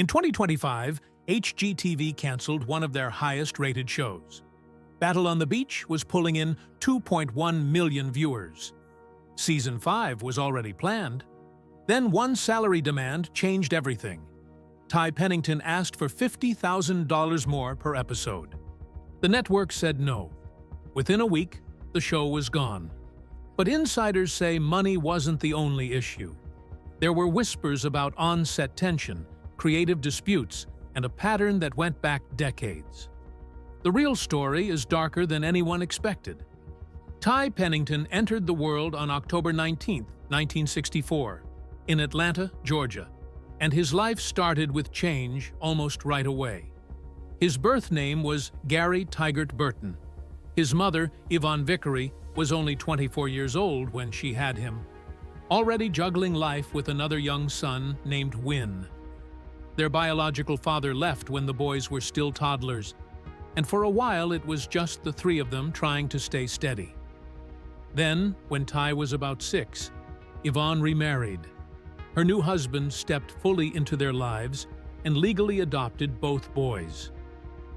In 2025, HGTV canceled one of their highest-rated shows. Battle on the Beach was pulling in 2.1 million viewers. Season 5 was already planned. Then one salary demand changed everything. Ty Pennington asked for $50,000 more per episode. The network said no. Within a week, the show was gone. But insiders say money wasn't the only issue. There were whispers about on-set tension, creative disputes, and a pattern that went back decades. The real story is darker than anyone expected. Ty Pennington entered the world on October 19, 1964, in Atlanta, Georgia, and his life started with change almost right away. His birth name was Gary Tygart Burton. His mother, Yvonne Vickery, was only 24 years old when she had him, already juggling life with another young son named Wynn. Their biological father left when the boys were still toddlers, and for a while it was just the three of them trying to stay steady. Then, when Ty was about 6, Yvonne remarried. Her new husband stepped fully into their lives and legally adopted both boys.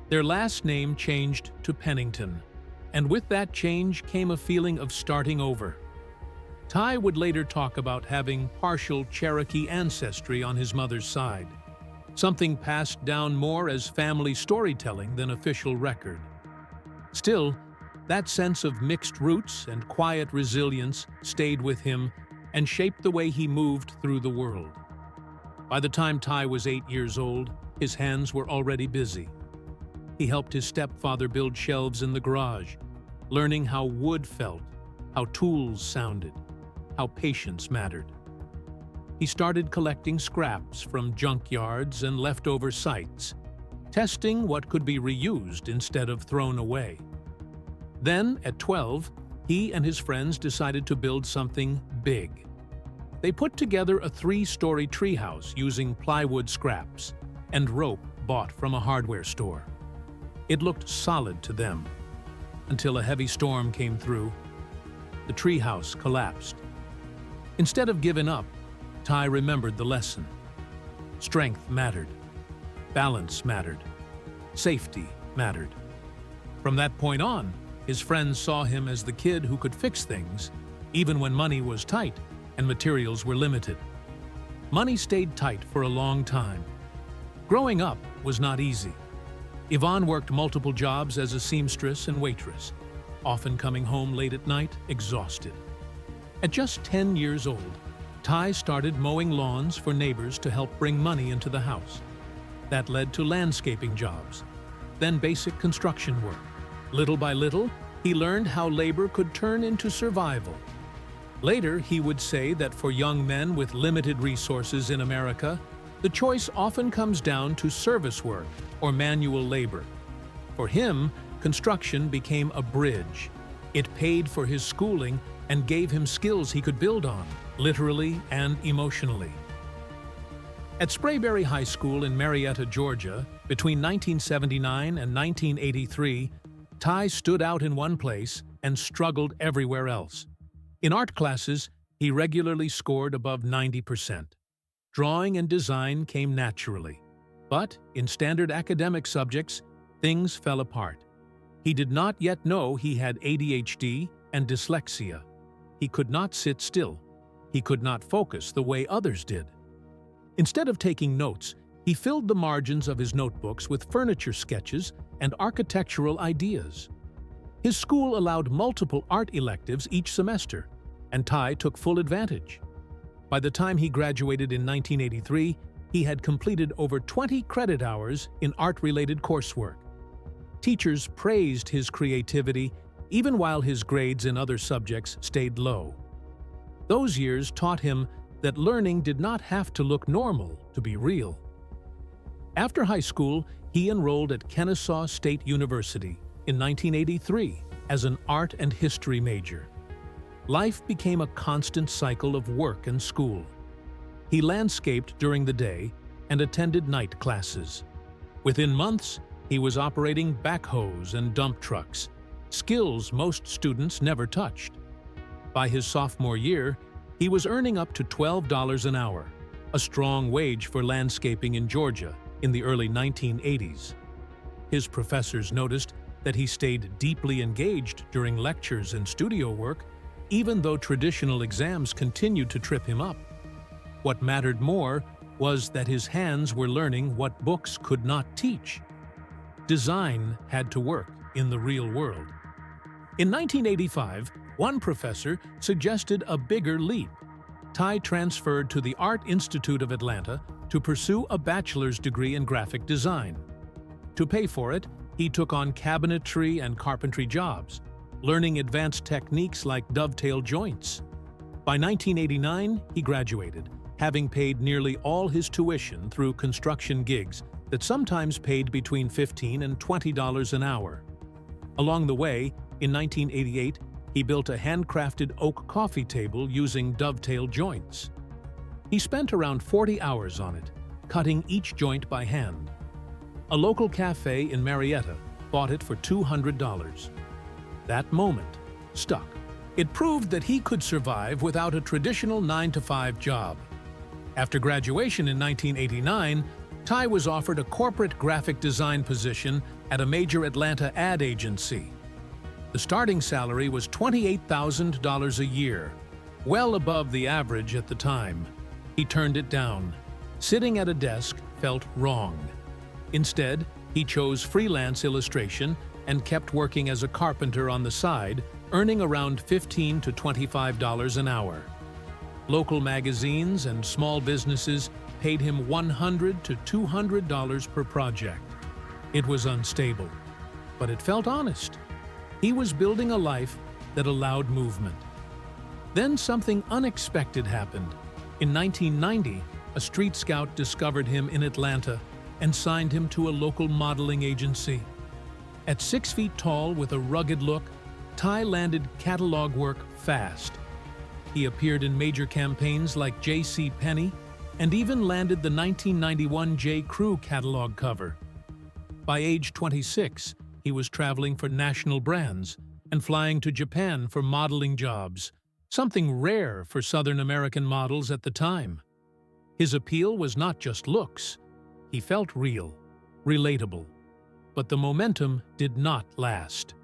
Their last name changed to Pennington, and with that change came a feeling of starting over. Ty would later talk about having partial Cherokee ancestry on his mother's side, something passed down more as family storytelling than official record. Still, that sense of mixed roots and quiet resilience stayed with him and shaped the way he moved through the world. By the time Ty was 8 years old, his hands were already busy. He helped his stepfather build shelves in the garage, learning how wood felt, how tools sounded, how patience mattered. He started collecting scraps from junkyards and leftover sites, testing what could be reused instead of thrown away. Then, at 12, he and his friends decided to build something big. They put together a 3-story treehouse using plywood scraps and rope bought from a hardware store. It looked solid to them, until a heavy storm came through. The treehouse collapsed. Instead of giving up, Ty remembered the lesson. Strength mattered. Balance mattered. Safety mattered. From that point on, his friends saw him as the kid who could fix things, even when money was tight and materials were limited. Money stayed tight for a long time. Growing up was not easy. Yvonne worked multiple jobs as a seamstress and waitress, often coming home late at night, exhausted. At just 10 years old, Ty started mowing lawns for neighbors to help bring money into the house. That led to landscaping jobs, then basic construction work. Little by little, he learned how labor could turn into survival. Later, he would say that for young men with limited resources in America, the choice often comes down to service work or manual labor. For him, construction became a bridge. It paid for his schooling and gave him skills he could build on, literally and emotionally. At Sprayberry High School in Marietta, Georgia, between 1979 and 1983, Ty stood out in one place and struggled everywhere else. In art classes, he regularly scored above 90%. Drawing and design came naturally. But in standard academic subjects, things fell apart. He did not yet know he had ADHD and dyslexia. He could not sit still. He could not focus the way others did. Instead of taking notes, he filled the margins of his notebooks with furniture sketches and architectural ideas. His school allowed multiple art electives each semester, and Ty took full advantage. By the time he graduated in 1983, he had completed over 20 credit hours in art-related coursework. Teachers praised his creativity even while his grades in other subjects stayed low. Those years taught him that learning did not have to look normal to be real. After high school, he enrolled at Kennesaw State University in 1983 as an art and history major. Life became a constant cycle of work and school. He landscaped during the day and attended night classes. Within months, he was operating backhoes and dump trucks, skills most students never touched. By his sophomore year, he was earning up to $12 an hour. a strong wage for landscaping in Georgia in the early 1980s. His professors noticed that he stayed deeply engaged during lectures and studio work, even though traditional exams continued to trip him up. What mattered more was that his hands were learning what books could not teach. Design had to work in the real world. In 1985, one professor suggested a bigger leap. Ty transferred to the Art Institute of Atlanta to pursue a bachelor's degree in graphic design. To pay for it, he took on cabinetry and carpentry jobs, learning advanced techniques like dovetail joints. By 1989, he graduated, having paid nearly all his tuition through construction gigs that sometimes paid between $15 and $20 an hour. Along the way, in 1988, he built a handcrafted oak coffee table using dovetail joints. He spent around 40 hours on it, cutting each joint by hand. A local cafe in Marietta bought it for $200. That moment stuck. It proved that he could survive without a traditional 9-to-5 job. After graduation in 1989, Ty was offered a corporate graphic design position at a major Atlanta ad agency. The starting salary was $28,000 a year, well above the average at the time. He turned it down. Sitting at a desk felt wrong. Instead, he chose freelance illustration and kept working as a carpenter on the side, earning around $15 to $25 an hour. Local magazines and small businesses paid him $100 to $200 per project. It was unstable, but it felt honest. He was building a life that allowed movement. Then something unexpected happened. In 1990, a street scout discovered him in Atlanta and signed him to a local modeling agency. At 6 feet tall with a rugged look, Ty landed catalog work fast. He appeared in major campaigns like J.C. Penney and even landed the 1991 J. Crew catalog cover. By age 26, he was traveling for national brands and flying to Japan for modeling jobs, something rare for Southern American models at the time. His appeal was not just looks. He felt real, relatable. But the momentum did not last.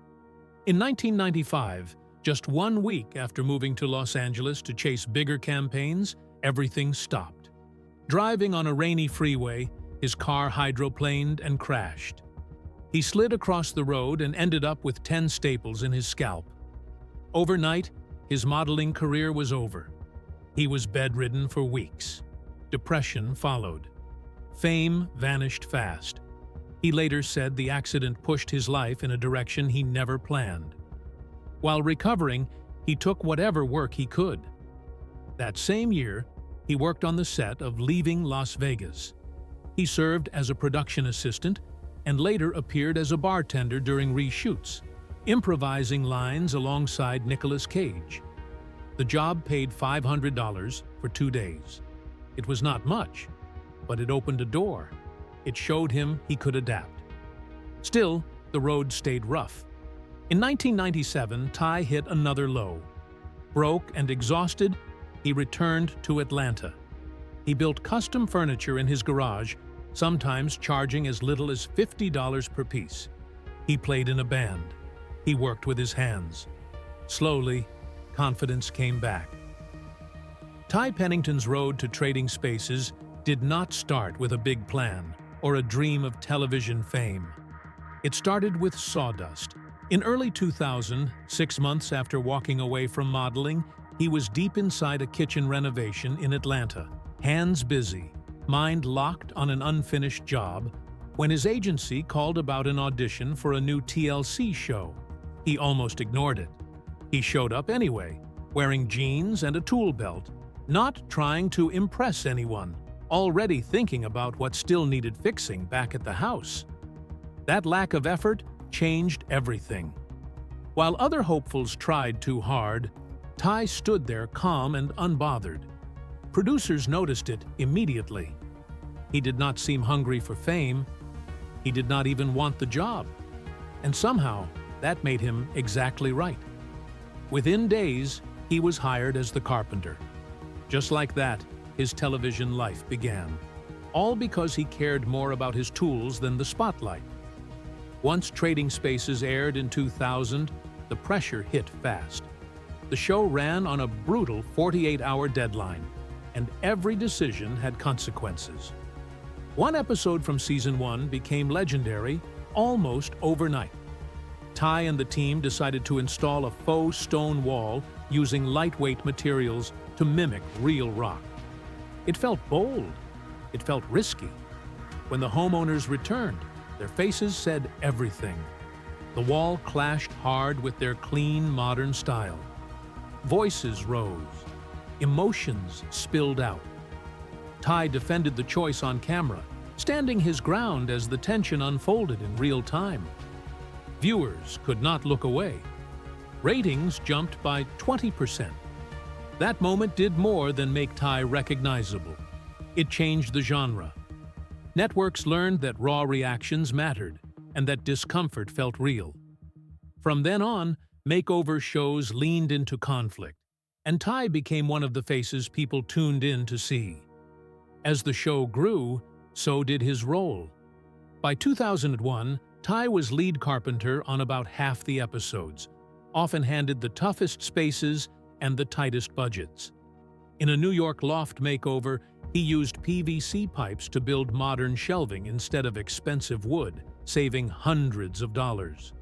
In 1995, just 1 week after moving to Los Angeles to chase bigger campaigns, everything stopped. Driving on a rainy freeway, his car hydroplaned and crashed. He slid across the road and ended up with 10 staples in his scalp. Overnight, his modeling career was over. He was bedridden for weeks. Depression followed. Fame vanished fast. He later said the accident pushed his life in a direction he never planned. While recovering, he took whatever work he could. That same year, he worked on the set of Leaving Las Vegas. He served as a production assistant and later appeared as a bartender during reshoots, improvising lines alongside Nicolas Cage. The job paid $500 for 2 days. It was not much, but it opened a door. It showed him he could adapt. Still, the road stayed rough. In 1997, Ty hit another low. Broke and exhausted, he returned to Atlanta. He built custom furniture in his garage, sometimes charging as little as $50 per piece. He played in a band. He worked with his hands. Slowly, confidence came back. Ty Pennington's road to trading spaces did not start with a big plan or a dream of television fame. It started with sawdust. In early 2000, 6 months after walking away from modeling, he was deep inside a kitchen renovation in Atlanta, hands busy, mind locked on an unfinished job, when his agency called about an audition for a new TLC show. He almost ignored it. He showed up anyway, wearing jeans and a tool belt, not trying to impress anyone, already thinking about what still needed fixing back at the house. That lack of effort changed everything. While other hopefuls tried too hard, Ty stood there calm and unbothered. Producers noticed it immediately. He did not seem hungry for fame. He did not even want the job. And somehow, that made him exactly right. Within days, he was hired as the carpenter. Just like that, his television life began, all because he cared more about his tools than the spotlight. Once Trading Spaces aired in 2000, the pressure hit fast. The show ran on a brutal 48-hour deadline, and every decision had consequences. One episode from Season 1 became legendary almost overnight. Ty and the team decided to install a faux stone wall using lightweight materials to mimic real rock. It felt bold. It felt risky. When the homeowners returned, their faces said everything. The wall clashed hard with their clean, modern style. Voices rose. Emotions spilled out. Ty defended the choice on camera, standing his ground as the tension unfolded in real time. Viewers could not look away. Ratings jumped by 20%. That moment did more than make Ty recognizable. It changed the genre. Networks learned that raw reactions mattered and that discomfort felt real. From then on, makeover shows leaned into conflict, and Ty became one of the faces people tuned in to see. As the show grew, so did his role. By 2001, Ty was lead carpenter on about half the episodes, often handed the toughest spaces and the tightest budgets. In a New York loft makeover, he used PVC pipes to build modern shelving instead of expensive wood, saving hundreds of dollars.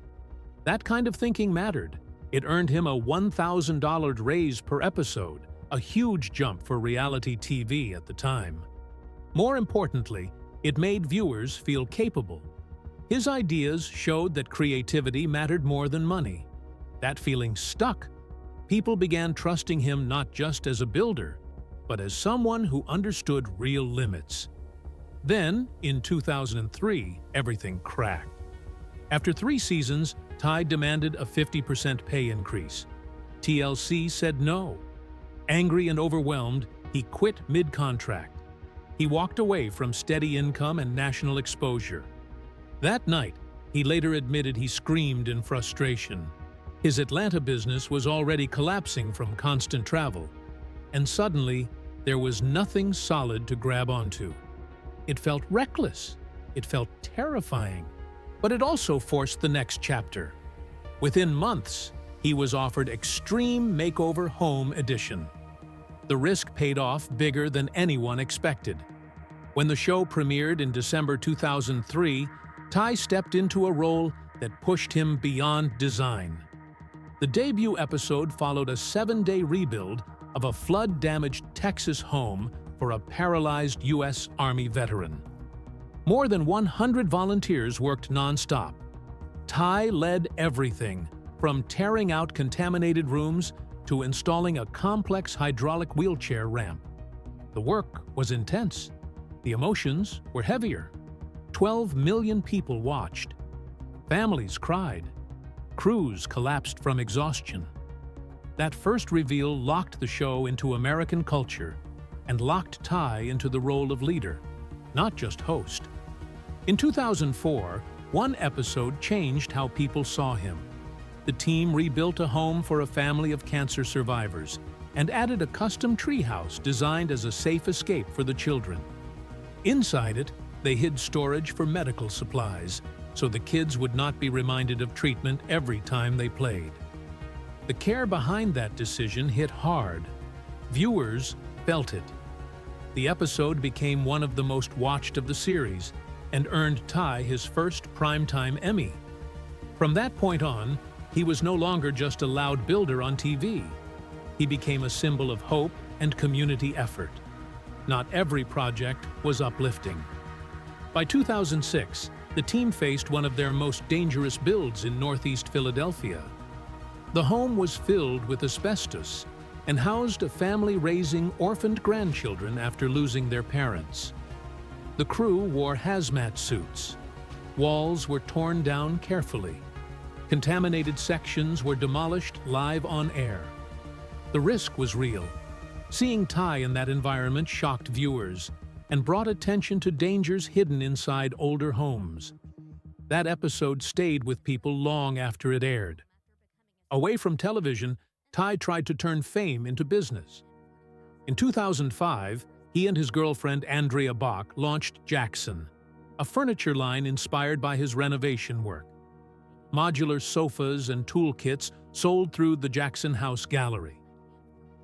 That kind of thinking mattered. It earned him a $1,000 raise per episode, a huge jump for reality TV at the time. More importantly, it made viewers feel capable. His ideas showed that creativity mattered more than money. That feeling stuck. People began trusting him not just as a builder, but as someone who understood real limits. Then, in 2003, everything cracked. After 3 seasons, Ty demanded a 50% pay increase. TLC said no. Angry and overwhelmed, he quit mid-contract. He walked away from steady income and national exposure. That night, he later admitted he screamed in frustration. His Atlanta business was already collapsing from constant travel, and suddenly, there was nothing solid to grab onto. It felt reckless. It felt terrifying. But it also forced the next chapter. Within months, he was offered Extreme Makeover Home Edition. The risk paid off bigger than anyone expected. When the show premiered in December 2003, Ty stepped into a role that pushed him beyond design. The debut episode followed a 7-day rebuild of a flood-damaged Texas home for a paralyzed U.S. Army veteran. More than 100 volunteers worked non-stop. Ty led everything, from tearing out contaminated rooms to installing a complex hydraulic wheelchair ramp. The work was intense. The emotions were heavier. 12 million people watched. Families cried. Crews collapsed from exhaustion. That first reveal locked the show into American culture and locked Ty into the role of leader, not just host. In 2004, one episode changed how people saw him. The team rebuilt a home for a family of cancer survivors and added a custom treehouse designed as a safe escape for the children. Inside it, they hid storage for medical supplies, so the kids would not be reminded of treatment every time they played. The care behind that decision hit hard. Viewers felt it. The episode became one of the most watched of the series and earned Ty his first primetime Emmy. From that point on, he was no longer just a loud builder on TV. He became a symbol of hope and community effort. Not every project was uplifting. By 2006, the team faced one of their most dangerous builds in Northeast Philadelphia. The home was filled with asbestos and housed a family raising orphaned grandchildren after losing their parents. The crew wore hazmat suits. Walls were torn down carefully. Contaminated sections were demolished live on air. The risk was real. Seeing Ty in that environment shocked viewers and brought attention to dangers hidden inside older homes. That episode stayed with people long after it aired. Away from television, Ty tried to turn fame into business. In 2005, he and his girlfriend Andrea Bach launched Jackson, a furniture line inspired by his renovation work. Modular sofas and toolkits sold through the Jackson House Gallery.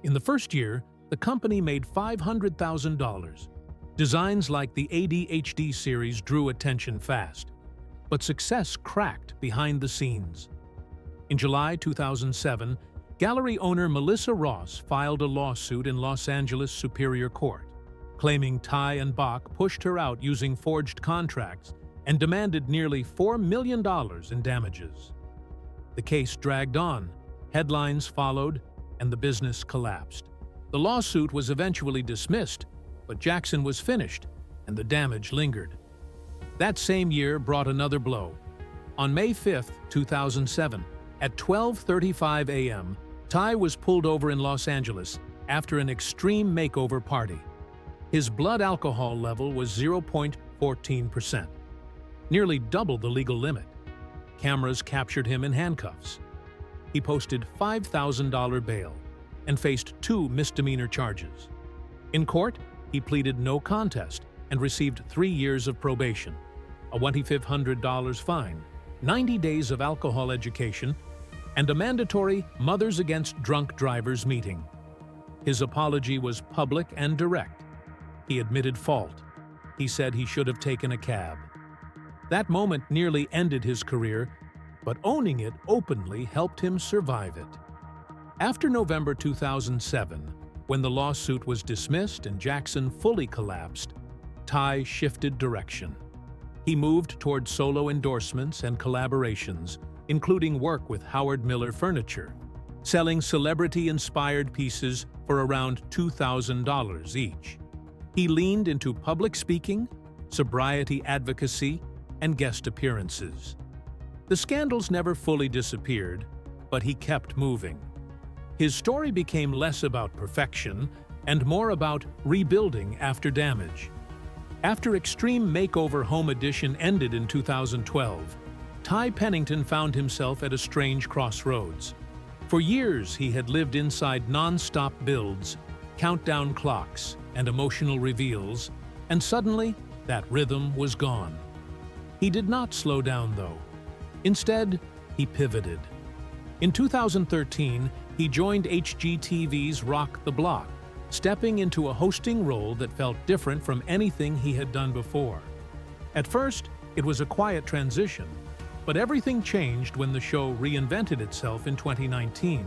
In the first year, the company made $500,000. Designs like the ADHD series drew attention fast, but success cracked behind the scenes. In July 2007, gallery owner Melissa Ross filed a lawsuit in Los Angeles Superior Court, claiming Ty and Bach pushed her out using forged contracts and demanded nearly $4 million in damages. The case dragged on, headlines followed, and the business collapsed. The lawsuit was eventually dismissed, but Jackson was finished, and the damage lingered. That same year brought another blow. On May 5, 2007, at 12:35 a.m., Ty was pulled over in Los Angeles after an extreme makeover party. His blood alcohol level was 0.14%, nearly double the legal limit. Cameras captured him in handcuffs. He posted $5,000 bail and faced 2 misdemeanor charges. In court, he pleaded no contest and received 3 years of probation, a $2,500 fine, 90 days of alcohol education, and a mandatory Mothers Against Drunk Drivers meeting. His apology was public and direct. He admitted fault. He said he should have taken a cab. That moment nearly ended his career, but owning it openly helped him survive it. After November 2007, when the lawsuit was dismissed and Jackson fully collapsed, Ty shifted direction. He moved toward solo endorsements and collaborations, including work with Howard Miller Furniture, selling celebrity-inspired pieces for around $2,000 each. He leaned into public speaking, sobriety advocacy, and guest appearances. The scandals never fully disappeared, but he kept moving. His story became less about perfection and more about rebuilding after damage. After Extreme Makeover Home Edition ended in 2012, Ty Pennington found himself at a strange crossroads. For years, he had lived inside non-stop builds, countdown clocks, and emotional reveals, and suddenly, that rhythm was gone. He did not slow down, though. Instead, he pivoted. In 2013, he joined HGTV's Rock the Block, stepping into a hosting role that felt different from anything he had done before. At first, it was a quiet transition, but everything changed when the show reinvented itself in 2019.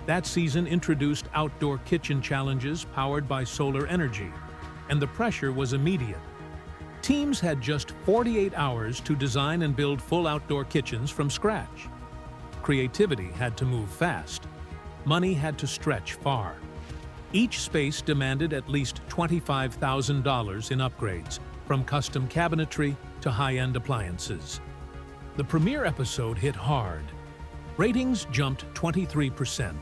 That season introduced outdoor kitchen challenges powered by solar energy, and the pressure was immediate. Teams had just 48 hours to design and build full outdoor kitchens from scratch. Creativity had to move fast. Money had to stretch far. Each space demanded at least $25,000 in upgrades, from custom cabinetry to high-end appliances. The premiere episode hit hard. Ratings jumped 23%,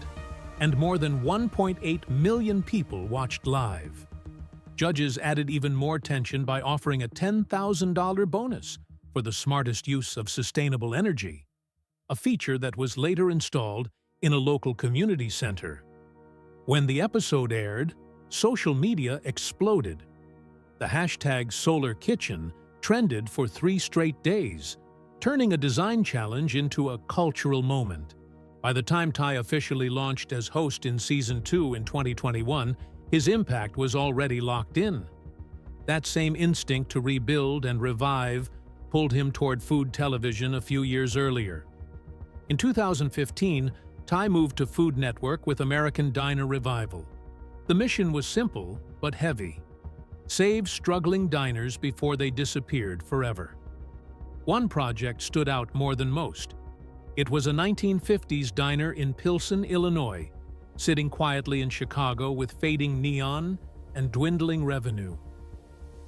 and more than 1.8 million people watched live. Judges added even more tension by offering a $10,000 bonus for the smartest use of sustainable energy, a feature that was later installed in a local community center. When the episode aired, social media exploded. The hashtag #SolarKitchen trended for 3 straight days, turning a design challenge into a cultural moment. By the time Ty officially launched as host in Season 2 in 2021, his impact was already locked in. That same instinct to rebuild and revive pulled him toward food television a few years earlier. In 2015, Ty moved to Food Network with American Diner Revival. The mission was simple but heavy: save struggling diners before they disappeared forever. One project stood out more than most. It was a 1950s diner in Pilsen, Illinois, sitting quietly in Chicago with fading neon and dwindling revenue.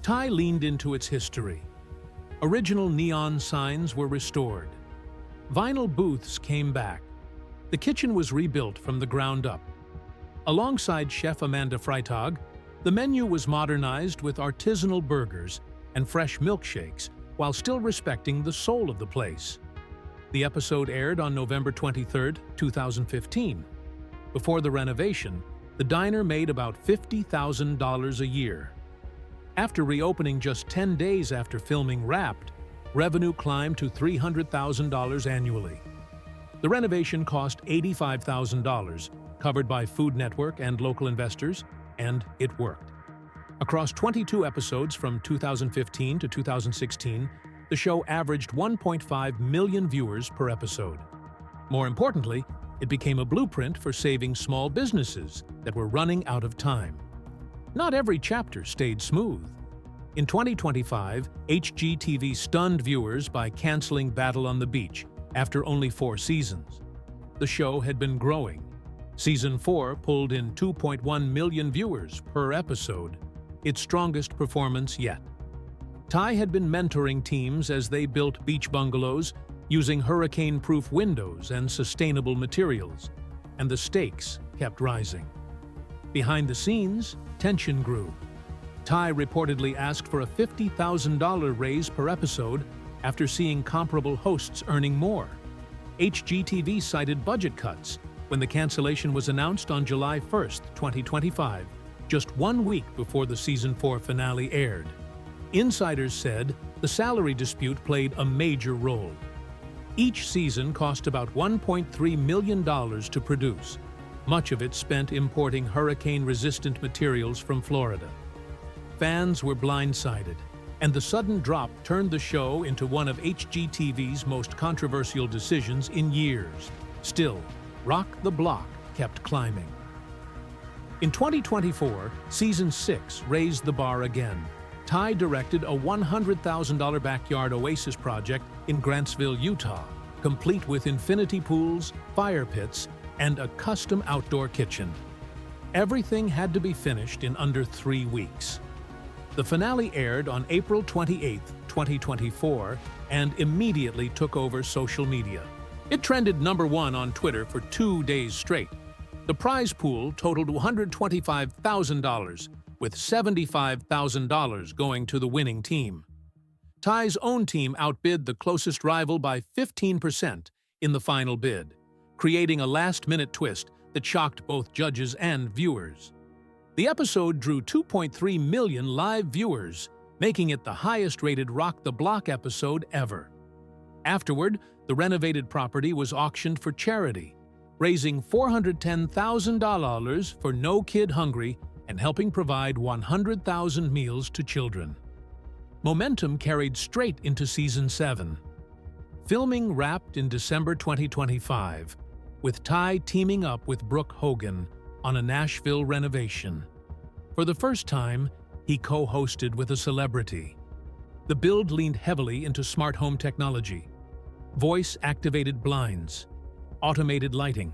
Ty leaned into its history. Original neon signs were restored. Vinyl booths came back. The kitchen was rebuilt from the ground up. Alongside Chef Amanda Freitag, the menu was modernized with artisanal burgers and fresh milkshakes while still respecting the soul of the place. The episode aired on November 23, 2015. Before the renovation, the diner made about $50,000 a year. After reopening just 10 days after filming wrapped, revenue climbed to $300,000 annually. The renovation cost $85,000, covered by Food Network and local investors, and it worked. Across 22 episodes from 2015 to 2016, the show averaged 1.5 million viewers per episode. More importantly, it became a blueprint for saving small businesses that were running out of time. Not every chapter stayed smooth. In 2025, HGTV stunned viewers by canceling Battle on the Beach after only 4 seasons. The show had been growing. Season 4 pulled in 2.1 million viewers per episode, its strongest performance yet. Ty had been mentoring teams as they built beach bungalows using hurricane-proof windows and sustainable materials, and the stakes kept rising. Behind the scenes, tension grew. Ty reportedly asked for a $50,000 raise per episode after seeing comparable hosts earning more. HGTV cited budget cuts when the cancellation was announced on July 1, 2025, just 1 week before the Season 4 finale aired. Insiders said the salary dispute played a major role. Each season cost about $1.3 million to produce, much of it spent importing hurricane-resistant materials from Florida. Fans were blindsided, and the sudden drop turned the show into one of HGTV's most controversial decisions in years. Still, Rock the Block kept climbing. In 2024, Season 6 raised the bar again. Ty directed a $100,000 backyard oasis project in Grantsville, Utah, complete with infinity pools, fire pits, and a custom outdoor kitchen. Everything had to be finished in under 3 weeks. The finale aired on April 28, 2024, and immediately took over social media. It trended #1 on Twitter for 2 days straight. The prize pool totaled $125,000, with $75,000 going to the winning team. Ty's own team outbid the closest rival by 15% in the final bid, creating a last-minute twist that shocked both judges and viewers. The episode drew 2.3 million live viewers, making it the highest-rated Rock the Block episode ever. Afterward, the renovated property was auctioned for charity, raising $410,000 for No Kid Hungry and helping provide 100,000 meals to children. Momentum carried straight into Season 7. Filming wrapped in December 2025, with Ty teaming up with Brooke Hogan on a Nashville renovation. For the first time, he co-hosted with a celebrity. The build leaned heavily into smart home technology, voice-activated blinds, automated lighting.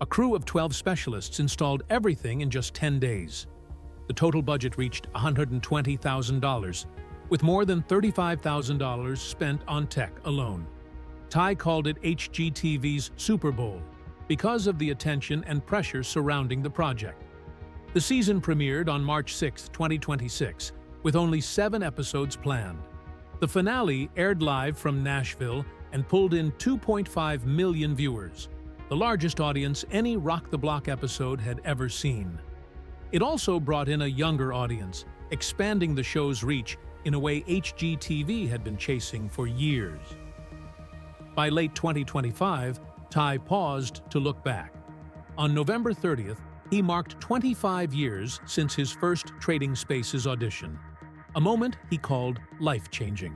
A crew of 12 specialists installed everything in just 10 days. The total budget reached $120,000, with more than $35,000 spent on tech alone. Ty called it HGTV's Super Bowl because of the attention and pressure surrounding the project. The season premiered on March 6, 2026, with only 7 episodes planned. The finale aired live from Nashville and pulled in 2.5 million viewers, the largest audience any Rock the Block episode had ever seen. It also brought in a younger audience, expanding the show's reach in a way HGTV had been chasing for years. By late 2025, Ty paused to look back. On November 30th, he marked 25 years since his first Trading Spaces audition, a moment he called life-changing.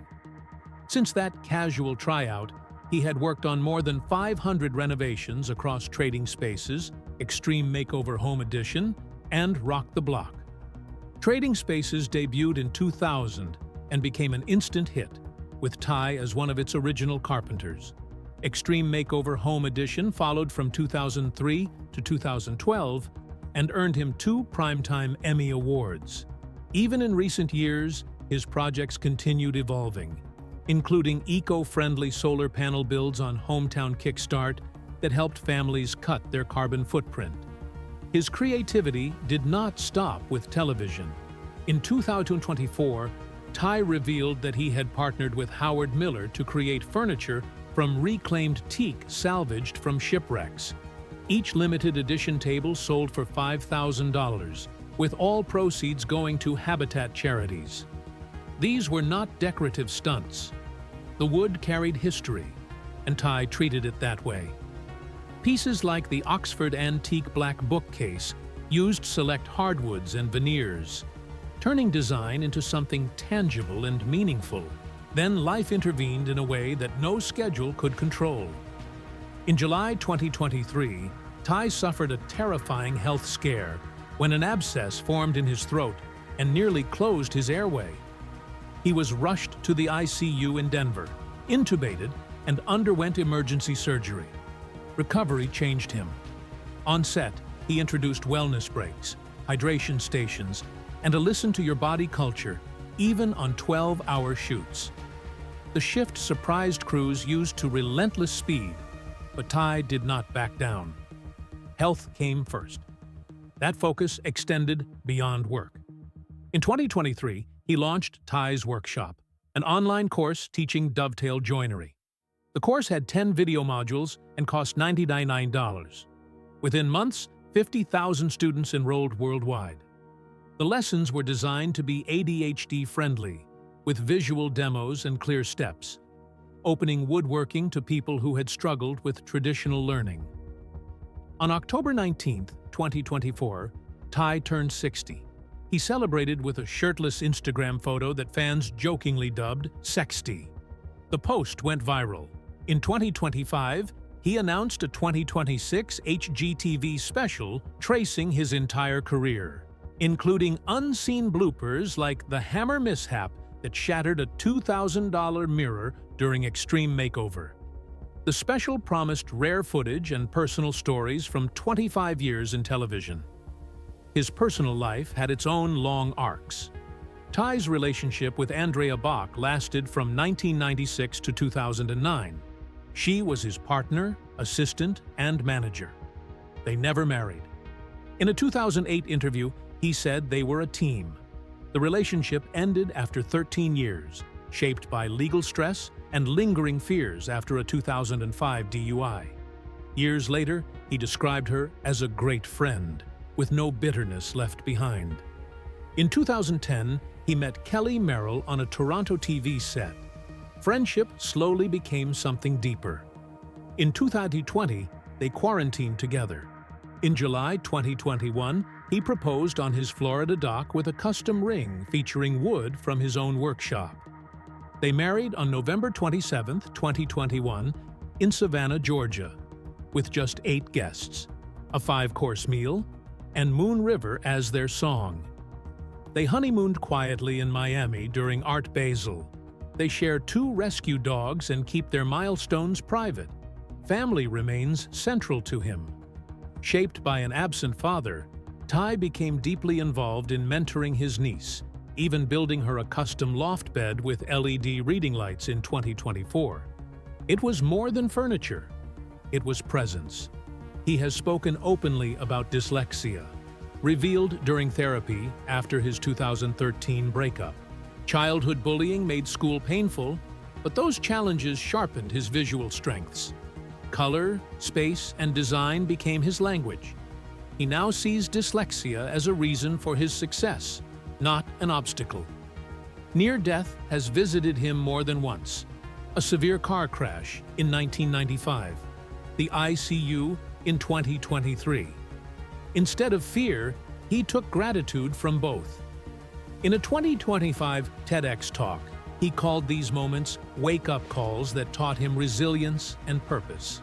Since that casual tryout, he had worked on more than 500 renovations across Trading Spaces, Extreme Makeover Home Edition, and Rock the Block. Trading Spaces debuted in 2000 and became an instant hit, with Ty as one of its original carpenters. Extreme Makeover Home Edition followed from 2003 to 2012 and earned him 2 Primetime Emmy Awards. Even in recent years, his projects continued evolving, including eco-friendly solar panel builds on Hometown Kickstart that helped families cut their carbon footprint. His creativity did not stop with television. In 2024, Ty revealed that he had partnered with Howard Miller to create furniture from reclaimed teak salvaged from shipwrecks. Each limited edition table sold for $5,000, with all proceeds going to Habitat charities. These were not decorative stunts. The wood carried history, and Ty treated it that way. Pieces like the Oxford antique black bookcase used select hardwoods and veneers, turning design into something tangible and meaningful. Then life intervened in a way that no schedule could control. In July 2023, Ty suffered a terrifying health scare when an abscess formed in his throat and nearly closed his airway. He was rushed to the ICU in Denver, intubated, and underwent emergency surgery. Recovery changed him. On set, he introduced wellness breaks, hydration stations, and a listen-to-your-body culture, even on 12-hour shoots. The shift surprised crews used to relentless speed, but Ty did not back down. Health came first. That focus extended beyond work. In 2023, he launched Ty's Workshop, an online course teaching dovetail joinery. The course had 10 video modules and cost $99. Within months, 50,000 students enrolled worldwide. The lessons were designed to be ADHD-friendly, with visual demos and clear steps, opening woodworking to people who had struggled with traditional learning. On October 19, 2024, Ty turned 60. He celebrated with a shirtless Instagram photo that fans jokingly dubbed "sexty." The post went viral. In 2025, he announced a 2026 HGTV special tracing his entire career, including unseen bloopers like the hammer mishap that shattered a $2,000 mirror during Extreme Makeover. The special promised rare footage and personal stories from 25 years in television. His personal life had its own long arcs. Ty's relationship with Andrea Bach lasted from 1996 to 2009. She was his partner, assistant, and manager. They never married. In a 2008 interview, he said they were a team. The relationship ended after 13 years, shaped by legal stress and lingering fears after a 2005 DUI. Years later, he described her as a great friend, with no bitterness left behind. In 2010, he met Kelly Merrill on a Toronto TV set. Friendship slowly became something deeper. In 2020, they quarantined together. In July 2021, he proposed on his Florida dock with a custom ring featuring wood from his own workshop. They married on November 27, 2021, in Savannah, Georgia, with just 8 guests, a 5-course meal, and Moon River as their song. They honeymooned quietly in Miami during Art Basel. They share 2 rescue dogs and keep their milestones private. Family remains central to him. Shaped by an absent father, Ty became deeply involved in mentoring his niece, even building her a custom loft bed with LED reading lights in 2024. It was more than furniture. It was presence. He has spoken openly about dyslexia, revealed during therapy after his 2013 breakup. Childhood bullying made school painful, but those challenges sharpened his visual strengths. Color, space, and design became his language. He now sees dyslexia as a reason for his success, not an obstacle. Near death has visited him more than once. A severe car crash in 1995, the ICU in 2023. Instead of fear, he took gratitude from both. In a 2025 TEDx talk, he called these moments wake-up calls that taught him resilience and purpose.